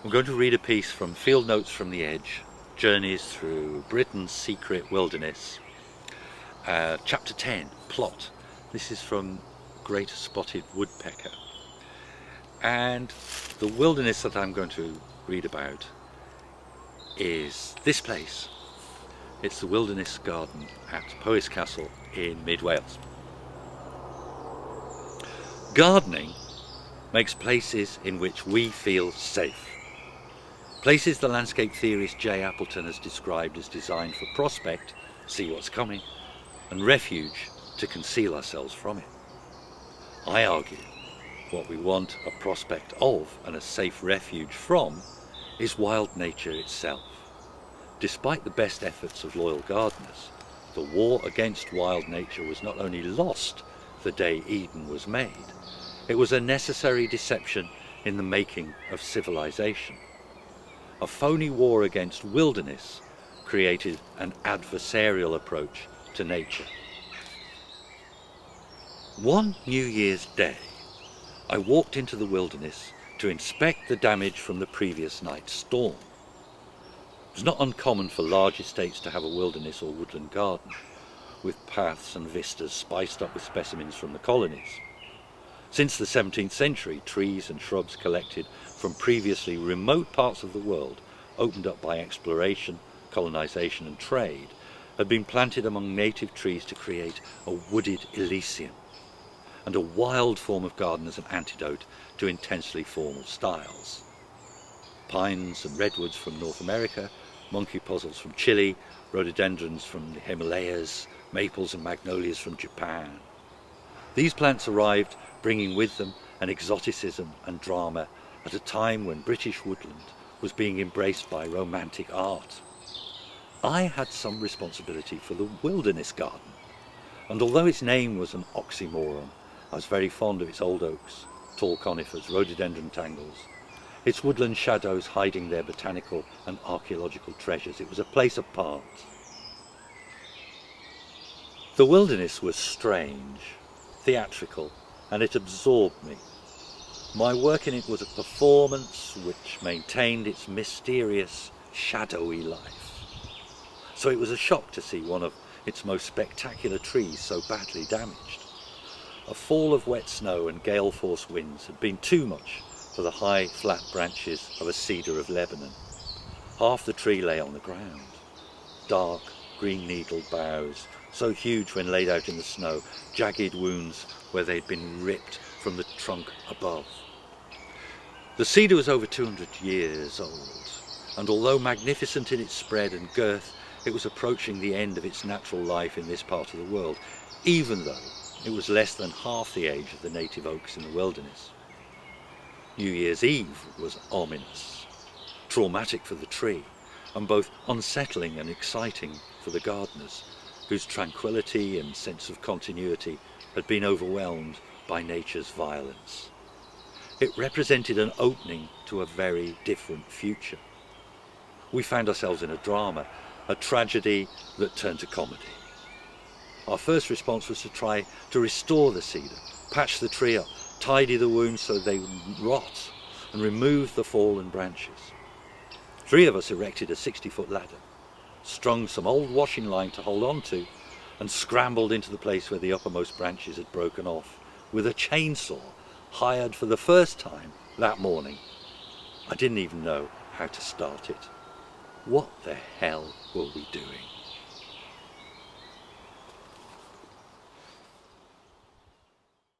I'm going to read a piece from Field Notes from the Edge, Journeys Through Britain's Secret Wilderness, Chapter 10, Plot. This is from Great Spotted Woodpecker. And the wilderness that I'm going to read about is this place. It's the Wilderness Garden at Powys Castle in mid Wales. Gardening makes places in which we feel safe. Places the landscape theorist J. Appleton has described as designed for prospect, see what's coming, and refuge to conceal ourselves from it. I argue what we want a prospect of and a safe refuge from is wild nature itself. Despite the best efforts of loyal gardeners, the war against wild nature was not only lost the day Eden was made, it was a necessary deception in the making of civilization. A phony war against wilderness created an adversarial approach to nature. One New Year's Day, I walked into the wilderness to inspect the damage from the previous night's storm. It was not uncommon for large estates to have a wilderness or woodland garden, with paths and vistas spiced up with specimens from the colonies. Since the 17th century, trees and shrubs collected from previously remote parts of the world, opened up by exploration, colonization and trade, had been planted among native trees to create a wooded Elysium, and a wild form of garden as an antidote to intensely formal styles. Pines and redwoods from North America, monkey puzzles from Chile, rhododendrons from the Himalayas, maples and magnolias from Japan. These plants arrived bringing with them an exoticism and drama at a time when British woodland was being embraced by romantic art. I had some responsibility for the wilderness garden, and although its name was an oxymoron, I was very fond of its old oaks, tall conifers, rhododendron tangles, its woodland shadows hiding their botanical and archaeological treasures. It was a place apart. The wilderness was strange, theatrical, and it absorbed me. My work in it was a performance which maintained its mysterious, shadowy life. So it was a shock to see one of its most spectacular trees so badly damaged. A fall of wet snow and gale-force winds had been too much for the high, flat branches of a cedar of Lebanon. Half the tree lay on the ground. Dark, green-needled boughs, so huge when laid out in the snow, jagged wounds where they'd been ripped from the trunk above. The cedar was over 200 years old, and although magnificent in its spread and girth, it was approaching the end of its natural life in this part of the world, even though it was less than half the age of the native oaks in the wilderness. New Year's Eve was ominous, traumatic for the tree, and both unsettling and exciting for the gardeners, whose tranquility and sense of continuity had been overwhelmed by nature's violence. It represented an opening to a very different future. We found ourselves in a drama, a tragedy that turned to comedy. Our first response was to try to restore the cedar, patch the tree up, tidy the wounds so they wouldn't rot, and remove the fallen branches. 3 of us erected a 60-foot ladder, strung some old washing line to hold on to, and scrambled into the place where the uppermost branches had broken off with a chainsaw hired for the first time that morning. I didn't even know how to start it. What the hell were we doing?